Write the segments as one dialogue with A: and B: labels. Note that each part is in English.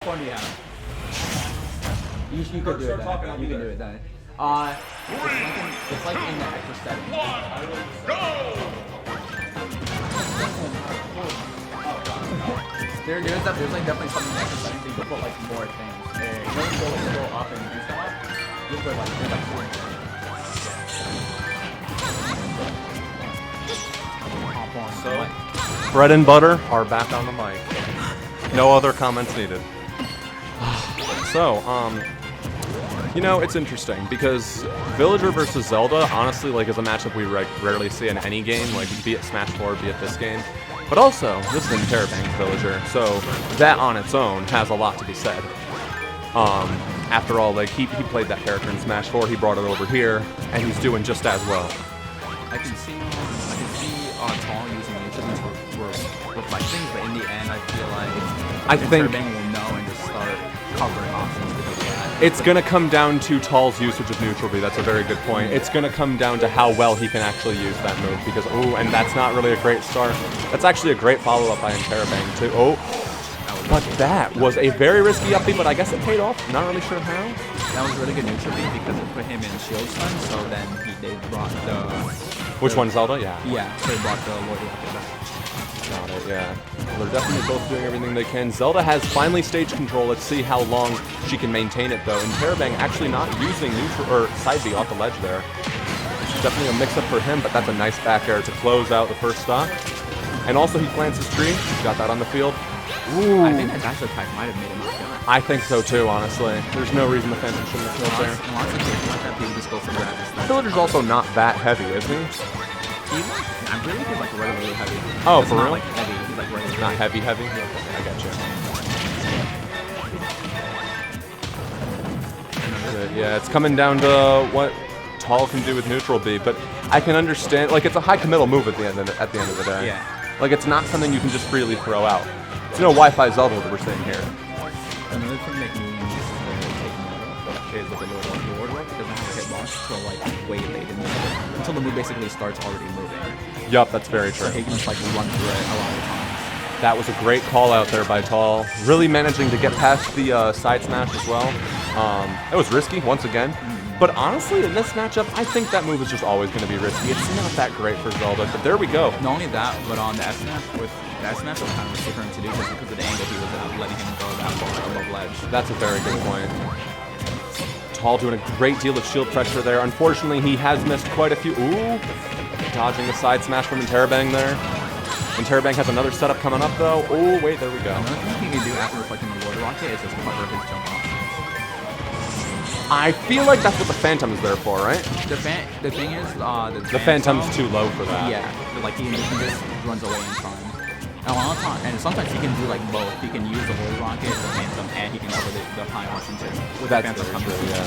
A: corn do you have? You could do it then. You can do it then. It's like in the extra setting. There's like definitely something in the extra setting, so you can put like more things. You don't go like go up and do stuff. You put like there's like four things.
B: So, bread and butter are back on the mic. No other comments needed. So, you know, it's interesting because Villager versus Zelda, honestly, like, is a matchup we rarely see in any game, like, be it Smash 4, be it this game. But also, this is Interrobang's Villager, so that on its own has a lot to be said. After all, like, he played that character in Smash 4, he brought it over here, and he's doing just as well.
A: I can see Tall using Interrobang for reflections, but in the end, I feel like Interrobang will know and just start covering options because of that.
B: It's going to come down to Tall's usage of Neutral B. That's a very good point. It's going to come down to how well he can actually use that move because, and that's not really a great start. That's actually a great follow-up by Interrobang, too. But that was a very risky up B, but I guess it paid off. Not really sure how.
A: That was really good Neutral B because it put him in shield stun, so then they brought the...
B: Which one, Zelda? Yeah.
A: Yeah, so they brought the Lord Rocket back.
B: Got it, yeah. Well, they're definitely both doing everything they can. Zelda has finally stage control. Let's see how long she can maintain it, though. And Interrobang actually not using neutral or side B off the ledge there. Definitely a mix-up for him, but that's a nice back air to close out the first stock. And also he plants his tree. He's got that on the field. Ooh.
A: I think that dash attack might have made him not kill.
B: I think so, too, honestly. There's no reason the Phantom shouldn't have killed there.
A: Honestly, if you want that, people just go for grabs.
B: Villager's also not that heavy, is he?
A: I'm really good, like regularly heavy.
B: Oh,
A: it's
B: for
A: not
B: real?
A: Like heavy. He's like regularly
B: not heavy?
A: Yeah.
B: I got you. Yeah, it's coming down to what Tall can do with Neutral B, but I can understand, like, it's a high committal move at the end of the day.
A: Yeah.
B: Like, it's not something you can just freely throw out. It's no Wi-Fi Zelda that we're seeing here.
A: Another thing that you need to take note of is with the Lord Rock, it doesn't have a hitbox until like way late in the game. Until the move basically starts already moving.
B: Yup, that's very true.
A: So he can just like run through it a lot of times.
B: That was a great call out there by Tall. Really managing to get past the side smash as well. It was risky once again. But honestly, in this matchup, I think that move is just always going to be risky. It's not that great for Zelda, but there we go.
A: Not only that, but on the S smash, with the S smash was kind of risky for him to do just because of the angle he was letting him go that far above ledge.
B: That's a very good point. Tall doing a great deal of shield pressure there. Unfortunately, he has missed quite a few. Ooh, dodging the side smash from Interrobang there. Interrobang has another setup coming up, though. Oh, wait, there we go.
A: Another thing he can do after reflecting the Lord Rocket is just cover his jump off.
B: I feel like that's what the Phantom is there for, right?
A: The thing is,
B: the Phantom's too low for that.
A: Yeah, like he just runs away in time. And a lot of time, and sometimes he can do like both. He can use the Lord Rocket, the Phantom, and he can cover the high option too. With
B: that's
A: Phantom
B: very
A: true,
B: yeah.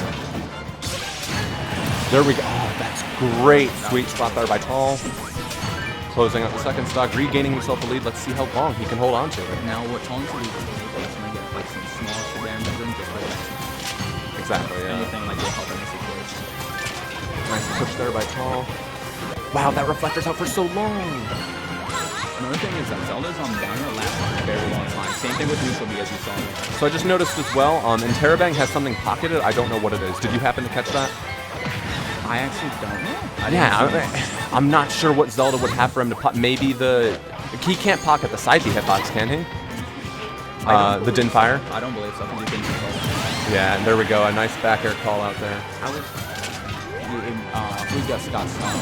B: There we go. Oh, that's great. Sweet spot there by Tall. Closing out the second stock, regaining himself a lead. Let's see how long he can hold on to it.
A: Now, what Tall needs to do is get like some small damage and just like
B: exactly, yeah.
A: Anything like will help in this situation.
B: Nice push there by Tall. Wow, that reflector's out for so long.
A: Another thing is that Zelda's on downer lasts for a very long time. Same thing with Neutral B as you saw there.
B: So I just noticed as well, Interrobang has something pocketed. I don't know what it is. Did you happen to catch that?
A: I actually don't know.
B: I'm not sure what Zelda would have for him to pop. Maybe he can't pocket the side B hitbox, can he? The Din Fire?
A: I don't believe so. I think he didn't.
B: Yeah, and there we go. A nice back air call out there.
A: We just got some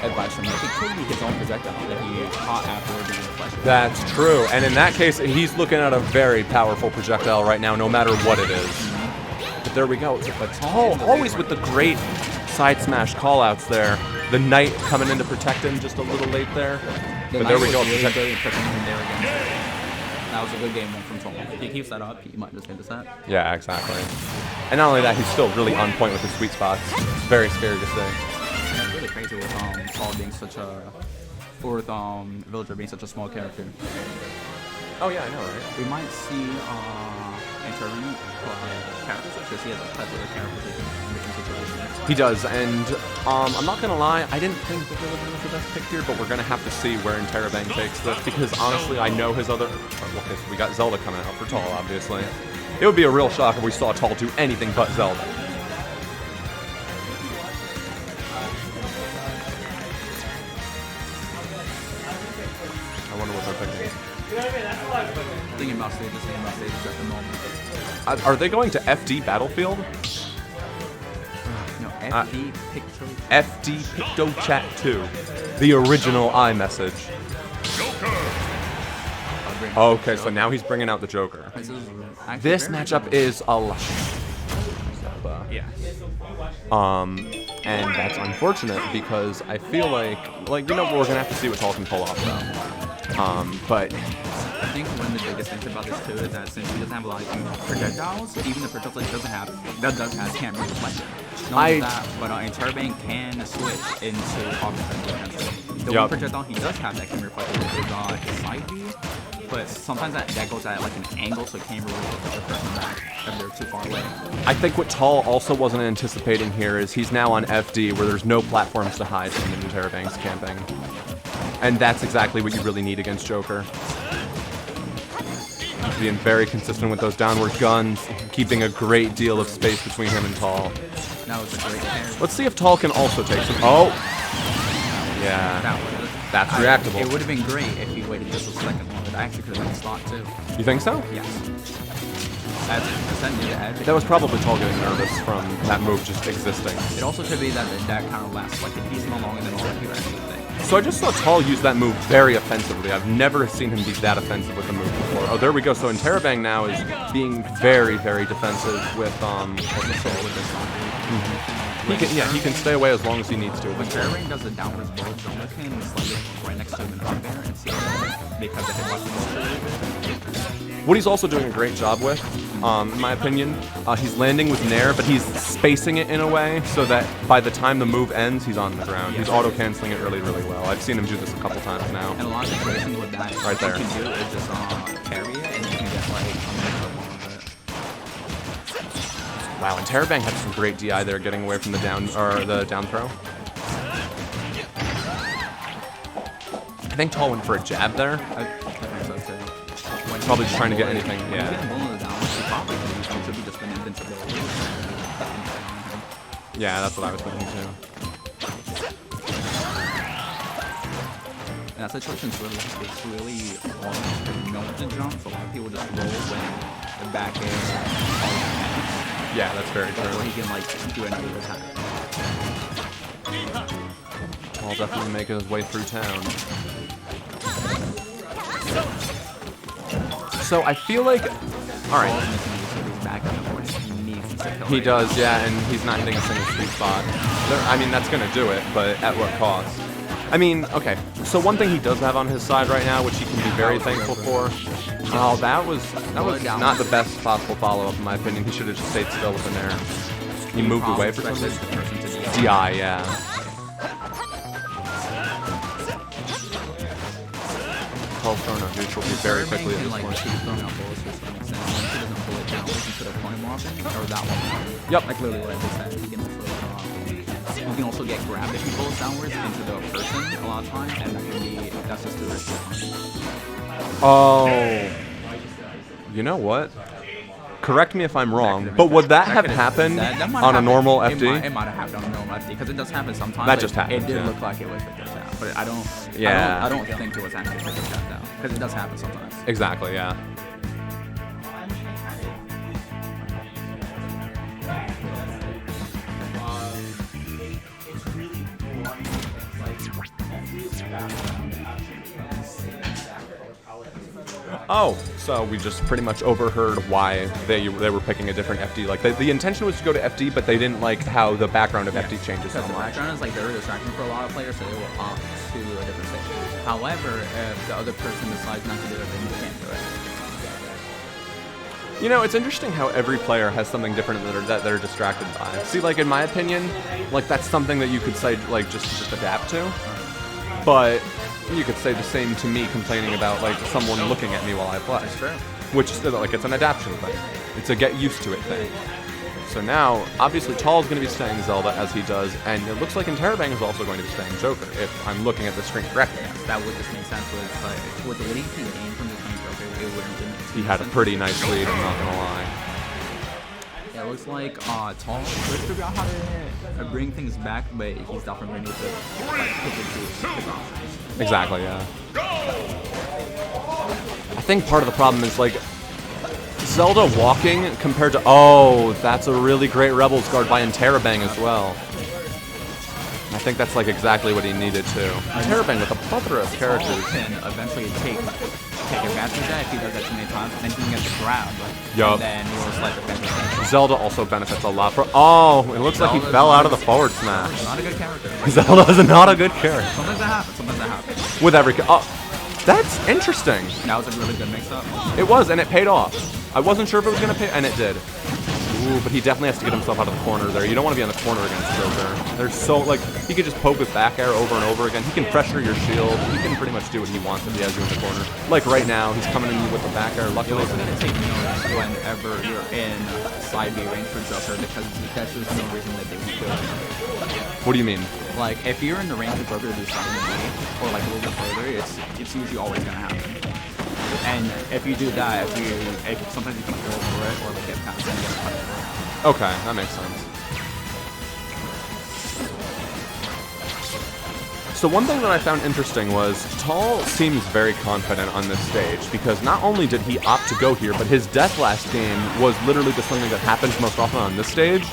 A: advice from him. It could be his own projectile that he caught after being reflected.
B: That's true. And in that case, he's looking at a very powerful projectile right now, no matter what it is. But there we go. But Tall, always with the great side smash callouts there. The Knight coming in to protect him just a little late there. But there we go.
A: That was a good game one from Tall. If he keeps that up, he might just hit the set.
B: Yeah, exactly. And not only that, he's still really on point with his sweet spots. It's very scary to see.
A: Yeah, it's really crazy with Tall being such a, or with Villager being such a small character.
B: Oh yeah, I know, right?
A: We might see Interrobang characters such as he has a plethora of characters in different situations.
B: He does, and I'm not gonna lie, I didn't think that Villager was the best pick here, but we're gonna have to see where Interrobang takes this because honestly, I know his other. Okay, so we got Zelda coming out for Tall, obviously. It would be a real shock if we saw Tall do anything but Zelda. I wonder what they're picking.
A: Thinking about stages at the moment.
B: Are they going to FD Battlefield?
A: No, FD Picto.
B: FD Picto Chat 2. The original iMessage. Okay, so now he's bringing out the Joker. This matchup is a lot. Zelda.
A: Yeah.
B: And that's unfortunate because I feel like we're gonna have to see what Tall can pull off though. But
A: I think one of the biggest things about this too is that since he doesn't have a lot of projectiles, even the projectiles he does have can't be reflected. Not only that, but Interrobang can switch into offensive defense. The one projectile he does have that can reflect is his side B, but sometimes that goes at like an angle, so it can't really reflect the person back if they're too far away.
B: I think what Tall also wasn't anticipating here is he's now on FD where there's no platforms to hide from in Interrobang's camping. And that's exactly what you really need against Joker. Being very consistent with those downward guns, keeping a great deal of space between him and Tall.
A: That was a great parry.
B: Let's see if Tall can also take some. Oh! Yeah. That's reactable.
A: It would have been great if he waited just a second longer. I actually could have been stock too.
B: You think so?
A: Yes. Near the edge.
B: That was probably Tall getting nervous from that move just existing.
A: It also could be that that kind of lasts like a piece no longer than all of you actually think.
B: So I just saw Tall use that move very offensively. I've never seen him be that offensive with the move before. Oh, there we go. So Interrobang now is being very, very defensive with he can stay away as long as he needs to.
A: When Interrobang does the downwards blow, Zelda can slide it right next to him in there and see because the hitbox.
B: What he's also doing a great job with, in my opinion, he's landing with Nair, but he's spacing it in a way so that by the time the move ends, he's on the ground. He's auto-canceling it really, really well. I've seen him do this a couple times now.
A: And a lot of situations with that,
B: right there.
A: you can do is just parry it, and you can get like a mix of all of it.
B: Wow, and Interrobang had some great DI there, getting away from the down throw. I think Tall went for a jab there.
A: I think so too.
B: Probably just trying to get anything, yeah. Yeah, that's what I was thinking too.
A: And that situation's really hard to jump, so a lot of people just roll when the back air.
B: Yeah, that's very true.
A: Or he can like do another attack.
B: I'll definitely make his way through town. So I feel like, all right. He does, yeah, and he's not hitting a single sweet spot. I mean, that's gonna do it, but at what cost? I mean, okay. So one thing he does have on his side right now, which he can be very thankful for. Oh, that was not the best possible follow-up in my opinion. He should have just stayed still with the Nair. He moved away for some reason. DI, yeah. Tall thrown out neutral very quickly at this point. Yep.
A: Like literally what I just said. You can also get grabbed if you pull downwards into the person a lot of times, and that's just the risk.
B: Oh. You know what? Correct me if I'm wrong, but would that have happened on a normal FD?
A: It might have happened on a normal FD, because it does happen sometimes.
B: That just happened.
A: It did look like it was a just out, but I don't think it was actually a just out now, because it does happen sometimes.
B: Exactly, yeah. Oh, so we just pretty much overheard why they were picking a different FD. Like the intention was to go to FD, but they didn't like how the background of FD changes so much.
A: The background is like very distracting for a lot of players, so they will opt to a different station. However, if the other person decides not to do it, then you can't do it.
B: You know, it's interesting how every player has something different that they're distracted by. See, like in my opinion, like that's something that you could say like just adapt to, but you could say the same to me complaining about like someone looking at me while I play.
A: That's true.
B: Which is like it's an adaptation thing. It's a get used to it thing. So now, obviously, Tall's going to be staying Zelda as he does, and it looks like Interrobang is also going to be staying Joker if I'm looking at the screen correctly.
A: Yes, that would just make sense with the lead he gained from this game Joker. It wouldn't.
B: He had a pretty nice lead, I'm not going to lie.
A: looks like Tall should figure out how to bring things back, but he's definitely going to need to like, pick and choose.
B: Exactly, yeah. I think part of the problem is like Zelda walking compared to... Oh, that's a really great Rebels guard by Interrobang as well. I think that's like exactly what he needed too. Interrobang with a plethora of characters.
A: Can eventually take advantage of that if he does that too many times, and then he can get the grab.
B: Yup.
A: And then we'll slide the fence.
B: Zelda also benefits a lot from... Oh, it looks like he fell out of the forward smash.
A: Not a good character.
B: Zelda is not a good character.
A: Sometimes that happens. Sometimes that happens.
B: With every... Oh, that's interesting.
A: That was a really good mix-up.
B: It was, and it paid off. I wasn't sure if it was going to pay, and it did. Ooh, but he definitely has to get himself out of the corner there. You don't want to be on the corner against Joker. There's so, like, he could just poke with back air over and over again. He can pressure your shield. He can pretty much do what he wants if he has you in the corner. Like right now, he's coming in you with the back air. Luckily,
A: You're also going to take notice whenever you're in side B range for Joker because that's just no reason that they would do it.
B: What do you mean?
A: Like, if you're in the range of Joker to do side B or like a little bit further, it's usually always going to happen. And if you do that, if sometimes you can go for it or like get past it and get punished for it.
B: Okay, that makes sense. So one thing that I found interesting was Tall seems very confident on this stage because not only did he opt to go here, but his death last game was literally the something that happens most often on this stage.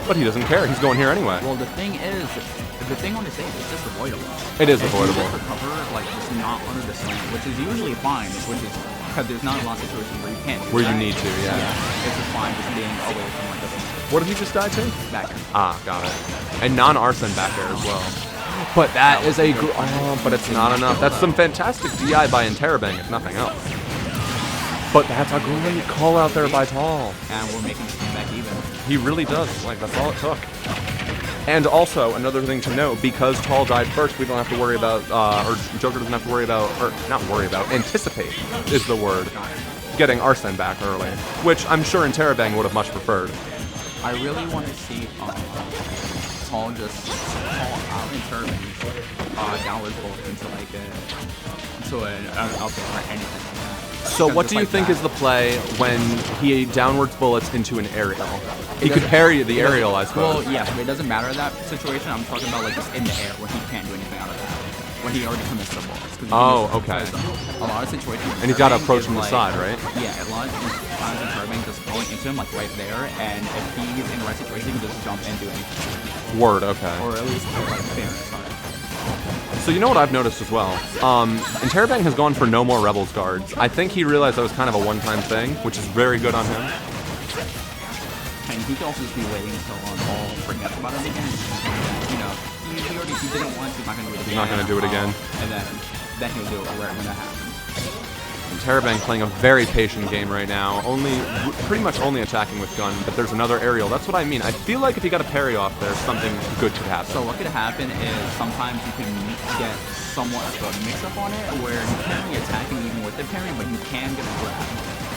B: But he doesn't care. He's going here anyway.
A: Well, the thing on the stage is just avoidable.
B: It is avoidable.
A: If you just recover, like, just not under the slam, which is usually fine, which is because there's not a lot of situations where you can't do
B: Where
A: that.
B: you need to, yeah.
A: It's just fine just being away from like this.
B: What did he just die to?
A: Back air.
B: Ah, got it. And non-arson back there as well. But that is a... but it's not enough. That's some fantastic DI by Interrobang, if nothing else. But that's a great call out there by Tall.
A: And we're making this back even.
B: He really does. Like, that's all it took. And also, another thing to note, because Tall died first, we don't have to worry about, or Joker doesn't have to worry about, or not worry about, anticipate is the word, getting Arsene back early, which I'm sure Interrobang would have much preferred.
A: I really want to see Tall just call out Interrobang downward bolt into like an outfit or anything like that.
B: So what do you think is the play when he downwards bullets into an aerial? He could parry the aerial, I suppose.
A: Well, yeah, but it doesn't matter in that situation. I'm talking about like just in the air where he can't do anything out of that. When he already commits the bullets.
B: Oh, okay.
A: A lot of situations.
B: And he's got to approach from the side, right?
A: Yeah, a lot of times Interrobang just going into him like right there, and if he's in the right situation, he can just jump and do anything.
B: Word, okay.
A: Or at least like fairness on it.
B: So you know what I've noticed as well? Interrobang has gone for no more Rebels guards. I think he realized that was kind of a one-time thing, which is very good on him.
A: And he could also just be waiting until Tall forgets about it again. You know, he didn't want to, he's not going to do it again.
B: He's not going to do it again.
A: And then he'll do it right when that happens.
B: Interrobang playing a very patient game right now, pretty much only attacking with gun, but there's another aerial. That's what I mean. I feel like if he got a parry off there, something good could happen.
A: So what could happen is sometimes you can get somewhat of a mix-up on it, where you can't be attacking even with the parry, but you can get a grab.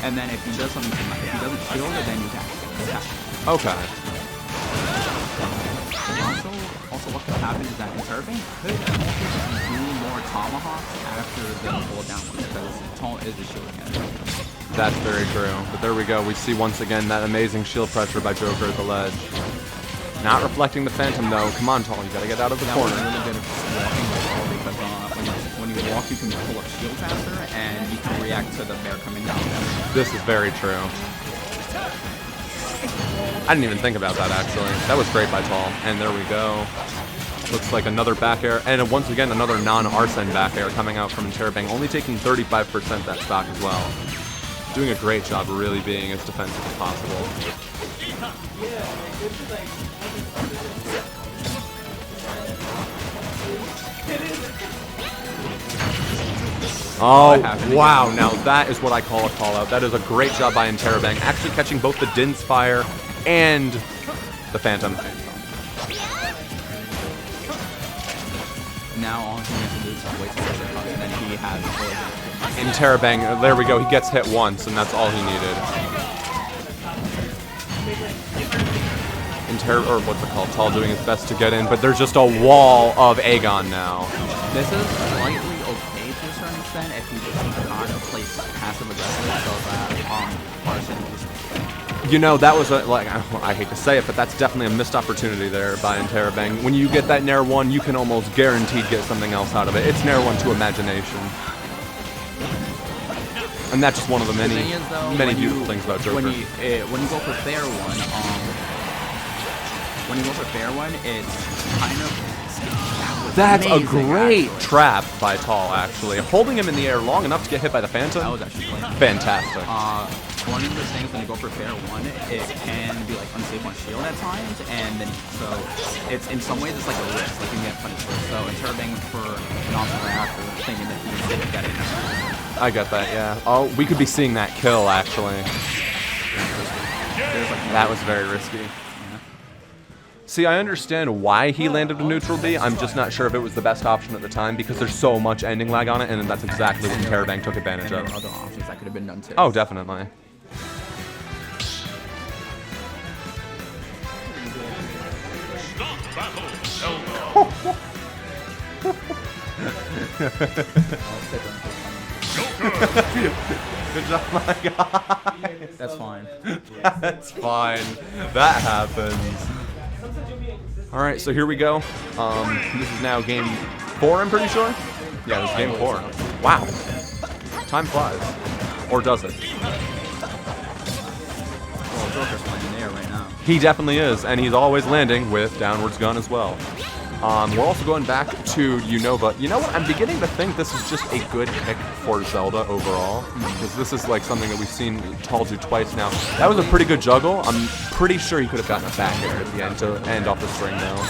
A: And then if he does something, if he doesn't shield it, then you can attack.
B: Okay.
A: Also what could happen is that Interrobang could also do more tomahawks after the pull down because Tall is the shield again.
B: That's very true. But there we go. We see once again that amazing shield pressure by Joker at the ledge. Not reflecting the Phantom though. Come on, Tall. You gotta get out of the corner.
A: That was a little bit of walking as well because when you walk, you can pull up shield faster and you can react to the bear coming down.
B: This is very true. I didn't even think about that, actually. That was great by Tall. And there we go. Looks like another back air. And once again, another non-Arsene back air coming out from Interrobang, only taking 35% that stock as well. Doing a great job really being as defensive as possible. Oh, wow. Now that is what I call a call-out. That is a great job by Interrobang, actually catching both the Din's Fire and the Phantom.
A: Now all he has to do is wait till the and then he has
B: Interrobang, there we go. He gets hit once, and that's all he needed. Or what's it called? Tall doing his best to get in, but there's just a wall of Aegon now.
A: This is slightly okay to a certain extent if you just kind of place passive aggressive so that Arsene is
B: You know, that was I hate to say it, but that's definitely a missed opportunity there by Interrobang. When you get that Nair 1, you can almost guaranteed get something else out of it. It's Nair 1 to imagination. And that's just one of the many, many beautiful things about Joker.
A: When you go for fair one, it's kind of
B: That's a
A: amazing,
B: great
A: actually.
B: trap by Tall, actually. Holding him in the air long enough to get hit by the Phantom.
A: That was actually clean.
B: Fantastic.
A: One of the things when you go for fair one, it can be like unsafe on shield at times, and then so it's in some ways it's like a risk, like you can get punished for. So Interrobang for non-player after thinking that he could get it.
B: I got that, yeah. Oh, we could be seeing that kill, actually. That was very risky.
A: Yeah.
B: See, I understand why he landed a neutral B. I'm just not sure if it was the best option at the time because there's so much ending lag on it, and that's exactly what Interrobang took advantage
A: There
B: of.
A: were other options that could have been done too.
B: Oh, definitely. Good job, my guy.
A: That's fine.
B: That's fine. That happens. All right, so here we go. This is now game 4, I'm pretty sure. Yeah, this is game 4. Wow. Time flies. Or does it?
A: Well, Joker's playing there right now.
B: He definitely is, and he's always landing with downwards gun as well. We're also going back to Unova. You know what? I'm beginning to think this is just a good pick for Zelda overall, because this is like something that we've seen Tall do twice now. That was a pretty good juggle. I'm pretty sure he could have gotten a back air at the end to end off the string though.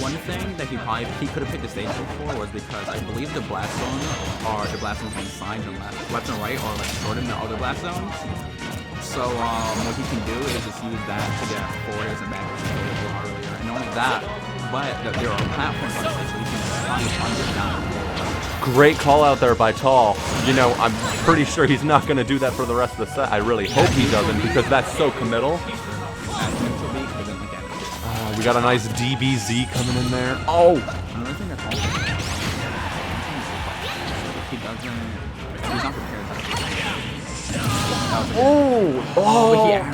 A: One thing that he could have picked the stage for was because I believe the blast zone on the side and left and right are like shorter than the other blast zones. So what he can do is just use that to get forwards and backwards earlier, and not only that, but there are platforms on the stage so you can find under down.
B: Great call out there by Tall. You know, I'm pretty sure he's not going to do that for the rest of the set. I really hope he doesn't because that's so committal. We got a nice DBZ coming in there. Oh!
A: Another thing that's also he's not prepared.
B: Oh! Oh!
A: Yeah.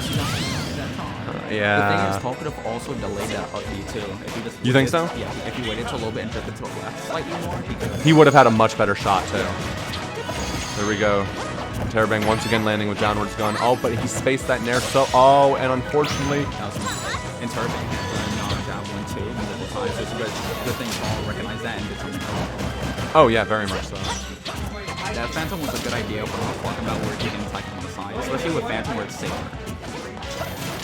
B: Yeah.
A: The thing is, Tall could have also delayed that up B too. If he just
B: You think so?
A: Yeah. If he waited till a little bit and drifted to the left slightly more, he could.
B: He would have had a much better shot too. There we go. Interrobang once again landing with downwards gun. Oh, but he spaced that nair so. Oh, and unfortunately.
A: That was Interrobang non-javelin too multiple times. So it's a good thing Tall recognized that and did something else.
B: Oh yeah, very much so.
A: That Phantom was a good idea for talking about where he can attack from the side, especially with Phantom where it's safer.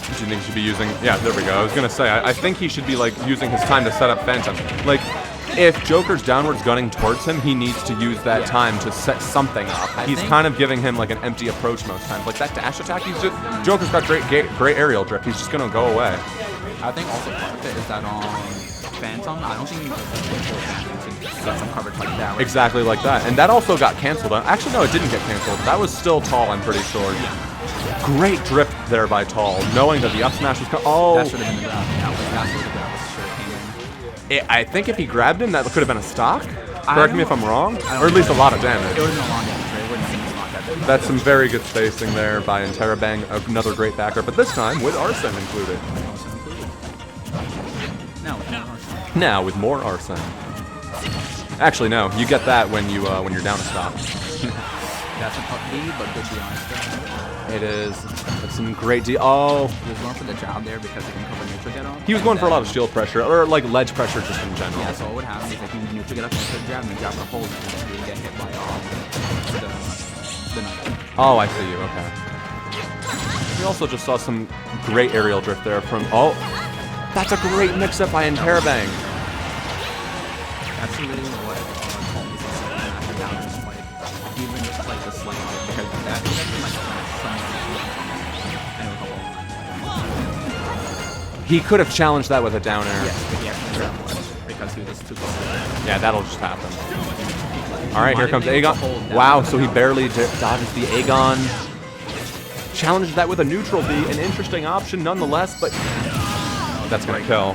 B: Do you think he should be using... Yeah, there we go. I was going to say, I think he should be, like, using his time to set up Phantom. Like, if Joker's downwards gunning towards him, he needs to use that time to set something up. He's kind of giving him, like, an empty approach most times. Like, that dash attack, he's just... Joker's got great aerial drift. He's just going to go away.
A: I think also part of it is that Phantom, I don't think you can set some coverage like that. Right?
B: Exactly like that. And that also got canceled. Actually, no, it didn't get canceled. That was still Tall, I'm pretty sure. Great drift there by Tall, knowing that the up smash was coming. Oh!
A: That should have been the grab. That was came in.
B: I think if he grabbed him, that could have been a stock. Correct me if I'm wrong. Or at least a lot of damage.
A: It would have been a long damage, right? It wouldn't have been a lot of damage.
B: That's some very good spacing there by Interrobang. Another great backer, but this time with Arsene included. Now with more Arsene. Actually, no. You get that when you're down a stop.
A: That's a tough lead, but good beyond.
B: It is. That's some great Oh.
A: He was going for the jab there because he can cover neutral get off.
B: He was going for a lot of shield pressure, or like ledge pressure just in general.
A: Yeah, so what would happen is if you neutral get up into the jab and the jab would hold, and you would get hit by the knife.
B: Oh, I see you. Okay. We also just saw some great aerial drift there from... Oh, that's a great mix-up by Interrobang.
A: That's really what after down is like, even just like the slight bit, because that's like
B: He could have challenged that with a down air.
A: Yes, but he actually grabbed one because he was just too close.
B: Yeah, that'll just happen. All right, here comes Aegon. Wow, so he barely dodges the Aegon. Challenged that with a neutral B, an interesting option nonetheless, but that's gonna kill.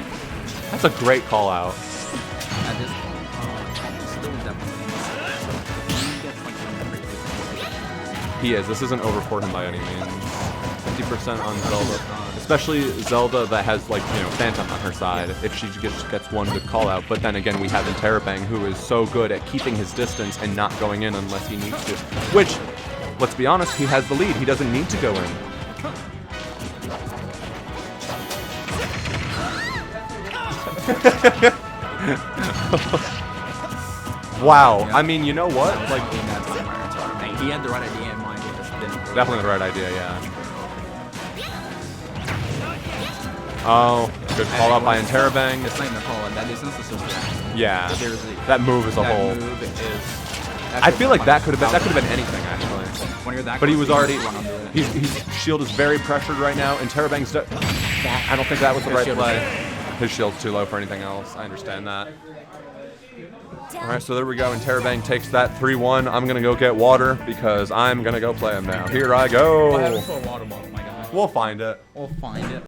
B: That's a great call out.
A: At this point, still definitely.
B: He is. This isn't over for him by any means. 50% on Zelda. Especially Zelda that has, like, you know, Phantom on her side, if she gets one good call out. But then again, we have Interrobang, who is so good at keeping his distance and not going in unless he needs to. Which, let's be honest, he has the lead. He doesn't need to go in. Wow.
A: Yeah.
B: I mean, you know what? Like,
A: he had the right idea in mind. He just didn't.
B: Definitely the right idea, yeah. Oh, good call out by Interrobang.
A: It's not even a call out. That distance is just
B: Yeah, that move as a whole.
A: Move is,
B: I feel like that could have been anything actually.
A: When you're that
B: but he
A: close,
B: was
A: you
B: already.
A: just run under it.
B: His shield is very pressured right now. Interrobang's. I don't think that was the right play. His shield's too low for anything else. I understand that. All right, so there we go. Interrobang takes that 3-1. I'm gonna go get water because I'm gonna go play him now. Here I go.
A: Water bottle, my guy.
B: We'll find it.
A: We'll find it.